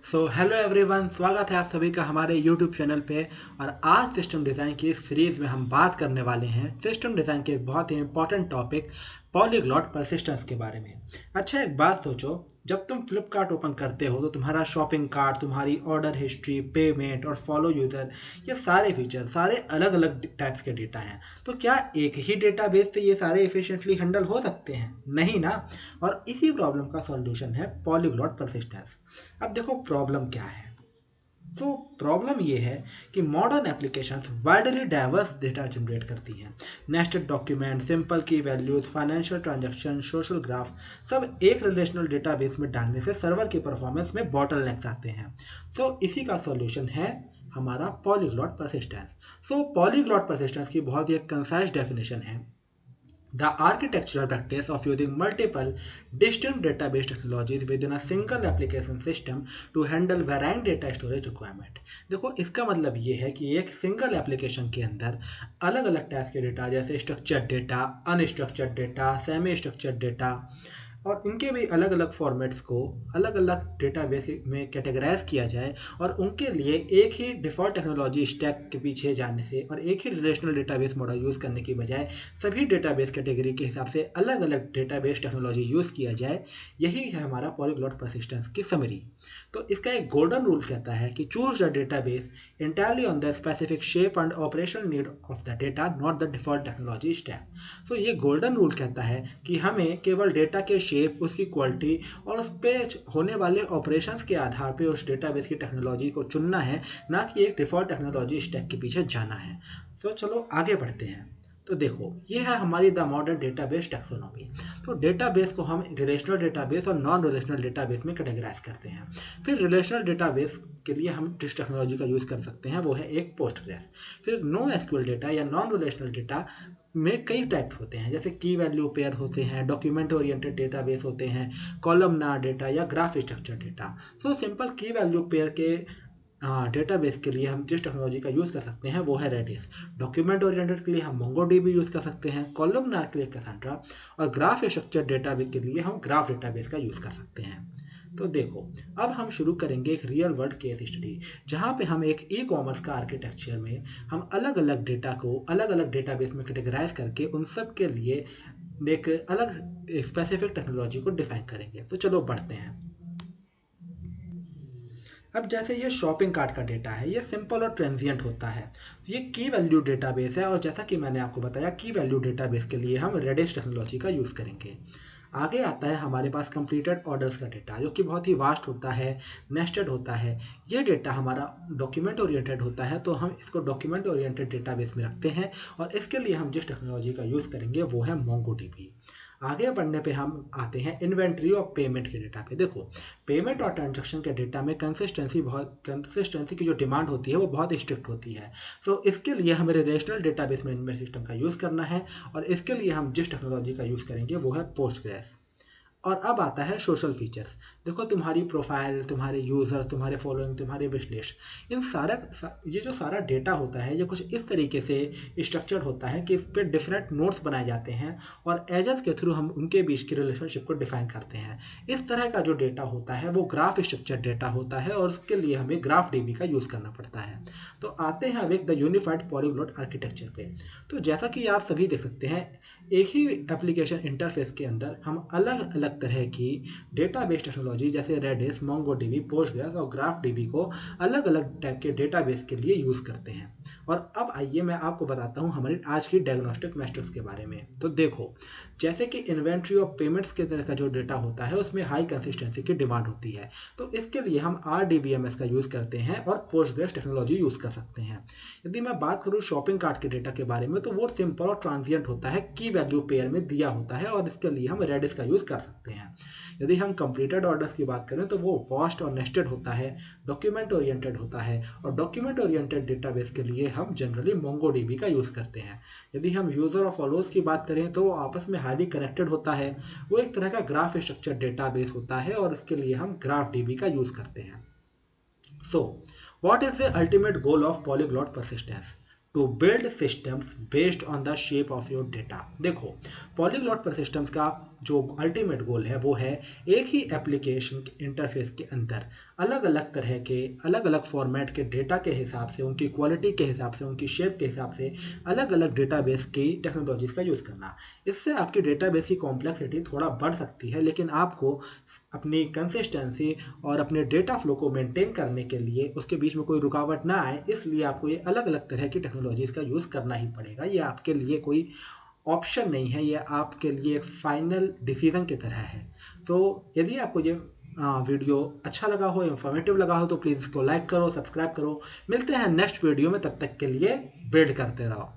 So hello everyone, स्वागत है आप सभी का हमारे यूट्यूब चैनल पे। और आज सिस्टम डिज़ाइन की इस सीरीज़ में हम बात करने वाले हैं सिस्टम डिज़ाइन के एक बहुत ही इंपॉर्टेंट टॉपिक पॉलीग्लॉट परसिस्टेंस के बारे में। अच्छा, एक बात सोचो, जब तुम फ्लिपकार्ट ओपन करते हो तो तुम्हारा शॉपिंग कार्ट, तुम्हारी ऑर्डर हिस्ट्री, पेमेंट और फॉलो यूज़र, ये सारे फीचर सारे अलग अलग टाइप्स के डेटा हैं। तो क्या एक ही डेटाबेस से ये सारे एफिशिएंटली हैंडल हो सकते हैं? नहीं ना। और इसी प्रॉब्लम का सॉल्यूशन है पॉलीग्लॉट परसिस्टेंस। अब देखो प्रॉब्लम क्या है। तो प्रॉब्लम ये है कि modern applications widely diverse data generate करती हैं। नेस्टेड डॉक्यूमेंट, सिंपल की values, financial transaction, social graph, सब एक रिलेशनल डेटाबेस में डालने से सर्वर की परफॉर्मेंस में बॉटलनेक्स आते हैं। तो इसी का सॉल्यूशन है हमारा पॉलीग्लॉट परसिस्टेंस। सो पॉलीग्लॉट परसिस्टेंस की बहुत ही एक कंसाइज डेफिनेशन है: the architectural practice of using multiple distinct database technologies within a single application system to handle varying data storage requirement। देखो, इसका मतलब ये है कि एक सिंगल एप्लीकेशन के अंदर अलग अलग टाइप के डेटा, जैसे structured data, unstructured data, semi structured data, और इनके भी अलग अलग फॉर्मेट्स को अलग अलग डेटाबेस में कैटेगराइज किया जाए। और उनके लिए एक ही डिफ़ॉल्ट टेक्नोलॉजी स्टैक के पीछे जाने से और एक ही रिलेशनल डेटाबेस मॉडल यूज़ करने की बजाय सभी डेटाबेस कैटेगरी के हिसाब से अलग अलग डेटाबेस टेक्नोलॉजी यूज़ किया जाए, यही है हमारा पॉलीग्लॉट परसिस्टेंस की समरी। तो इसका एक गोल्डन रूल कहता है कि choose the database entirely on the specific shape and operational need of the data, not the default technology stack। तो ये गोल्डन रूल कहता है कि हमें केवल डेटा के शेप, उसकी क्वालिटी और उस पे होने वाले ऑपरेशंस के आधार पे उस डेटाबेस की टेक्नोलॉजी को चुनना है, ना कि एक डिफ़ॉल्ट टेक्नोलॉजी स्टैक के पीछे जाना है। तो चलो आगे बढ़ते हैं। तो देखो, ये है हमारी द मॉडर्न डेटाबेस टैक्सोनॉमी। तो डेटाबेस को हम रिलेशनल डेटाबेस और नॉन रिलेशनल डेटाबेस में कैटेगराइज करते हैं। फिर रिलेशनल डेटाबेस के लिए हम जिस टेक्नोलॉजी का यूज़ कर सकते हैं वो है एक पोस्टग्रेस। फिर नो एसक्यूएल डेटा या नॉन रिलेशनल डेटा में कई टाइप होते हैं, जैसे की वैल्यू पेयर होते हैं, डॉक्यूमेंट ओरिएंटेड डेटाबेस होते हैं, कॉलमनार डेटा या graph structure data. So simple की वैल्यू पेयर के डेटाबेस के लिए हम जिस टेक्नोलॉजी का यूज़ कर सकते हैं वो है रेडिस। डॉक्यूमेंट ओरिएंटेड के लिए हम मोंगोडीबी यूज़ कर सकते हैं, कॉलमनार के लिए कैसेंड्रा, और ग्राफ स्ट्रक्चर डेटाबेस के लिए हम ग्राफ डेटाबेस का यूज़ कर सकते हैं। तो देखो, अब हम शुरू करेंगे एक रियल वर्ल्ड केस स्टडी, जहाँ पे हम एक ई कॉमर्स का आर्किटेक्चर में हम अलग अलग डेटा को अलग अलग डेटाबेस में कैटेगराइज करके उन सब के लिए एक अलग स्पेसिफिक टेक्नोलॉजी को डिफाइन करेंगे। तो चलो बढ़ते हैं। अब जैसे ये शॉपिंग कार्ट का डेटा है, ये सिंपल और ट्रांजिएंट होता है। ये की वैल्यू डेटाबेस है, और जैसा कि मैंने आपको बताया, की वैल्यू डेटाबेस के लिए हम रेडिस टेक्नोलॉजी का यूज़ करेंगे। आगे आता है हमारे पास कंप्लीटेड ऑर्डर्स का डेटा, जो कि बहुत ही वास्ट होता है, नेस्टेड होता है। ये डेटा हमारा डॉक्यूमेंट ओरिएंटेड होता है, तो हम इसको डॉक्यूमेंट ओरिएंटेड डेटाबेस में रखते हैं, और इसके लिए हम जिस टेक्नोलॉजी का यूज़ करेंगे वो है मोंगोडीबी। आगे बढ़ने पे हम आते हैं इन्वेंट्री और पेमेंट के डेटा पे। देखो, पेमेंट और ट्रांजैक्शन के डेटा में कंसिस्टेंसी की जो डिमांड होती है वो बहुत स्ट्रिक्ट होती है। सो इसके लिए हमें रिलेशनल डेटाबेस मैनेजमेंट सिस्टम का यूज़ करना है, और इसके लिए हम जिस टेक्नोलॉजी का यूज़ करेंगे वो है पोस्टग्रेस। और अब आता है सोशल फीचर्स। देखो, तुम्हारी प्रोफाइल, तुम्हारे यूज़र, तुम्हारे फॉलोइंग, तुम्हारे विश लिस्ट, इन ये जो सारा डेटा होता है, ये कुछ इस तरीके से स्ट्रक्चर्ड होता है कि इस पर डिफरेंट नोट्स बनाए जाते हैं, और एजेस के थ्रू हम उनके बीच की रिलेशनशिप को डिफाइन करते हैं। इस तरह का जो डेटा होता है वो ग्राफ स्ट्रक्चर डेटा होता है, और उसके लिए हमें ग्राफ डीबी का यूज़ करना पड़ता है। तो आते हैं अब एक द यूनिफाइड पॉलीग्लॉट आर्किटेक्चर पे। तो जैसा कि आप सभी देख सकते हैं, एक ही एप्लीकेशन इंटरफेस के अंदर हम अलग अलग तरह की डेटाबेस टेक्नोलॉजी, जैसे रेडिस, मोंगोडीबी, पोस्टग्रेस और ग्राफडीबी को अलग अलग टाइप के डेटाबेस के लिए यूज़ करते हैं। और अब आइए मैं आपको बताता हूँ हमारी आज की डायग्नोस्टिक मैट्रिक्स के बारे में। तो देखो, जैसे कि इन्वेंट्री और पेमेंट्स के तरह का जो डेटा होता है उसमें हाई कंसिस्टेंसी की डिमांड होती है, तो इसके लिए हम RDBMS का यूज़ करते हैं और पोस्टग्रेस टेक्नोलॉजी यूज़ कर सकते हैं। यदि मैं बात करूँ शॉपिंग कार्ट के डेटा के बारे में, तो वो सिंपल और ट्रांजिएंट होता है, की वैल्यू पेयर में दिया होता है, और इसके लिए हम रेडिस का यूज़ कर सकते हैं। यदि हम कंप्लीटेड ऑर्डर्स की बात करें तो वो वास्ट और नेस्टेड होता है, डॉक्यूमेंट ओरिएंटेड होता है, और डॉक्यूमेंट ओरिएंटेड डेटाबेस के लिए हम जनरली मोंगोडीबी का यूज़ करते हैं। यदि हम यूज़र और फॉलोअर्स की बात करें तो वो आपस में हाईली कनेक्टेड होता है, वो एक तरह का ग्राफ स्ट्रक्चर डेटाबेस होता है, और इसके लिए हम ग्राफ डीबी का यूज़ करते हैं। So, what is the ultimate goal of polyglot persistence? To build systems based on the shape of your data। देखो, पॉलीग्लॉट परसिस्टेंस का जो अल्टीमेट गोल है वो है एक ही एप्लीकेशन के इंटरफेस के अंदर अलग अलग तरह के अलग अलग फॉर्मेट के डेटा के हिसाब से, उनकी क्वालिटी के हिसाब से, उनकी शेप के हिसाब से अलग अलग डेटाबेस की टेक्नोलॉजीज़ का यूज़ करना। इससे आपकी डेटाबेस की कॉम्प्लेक्सिटी थोड़ा बढ़ सकती है, लेकिन आपको अपनी कंसिस्टेंसी और अपने डेटा फ्लो को मेंटेन करने के लिए उसके बीच में कोई रुकावट ना आए, इसलिए आपको ये अलग अलग तरह की टेक्नोलॉजीज़ का यूज़ करना ही पड़ेगा। ये आपके लिए कोई ऑप्शन नहीं है, ये आपके लिए एक फाइनल डिसीजन की तरह है। तो यदि आपको ये वीडियो अच्छा लगा हो, इंफॉर्मेटिव लगा हो, तो प्लीज़ इसको लाइक करो, सब्सक्राइब करो। मिलते हैं नेक्स्ट वीडियो में, तब तक के लिए बिल्ड करते रहो।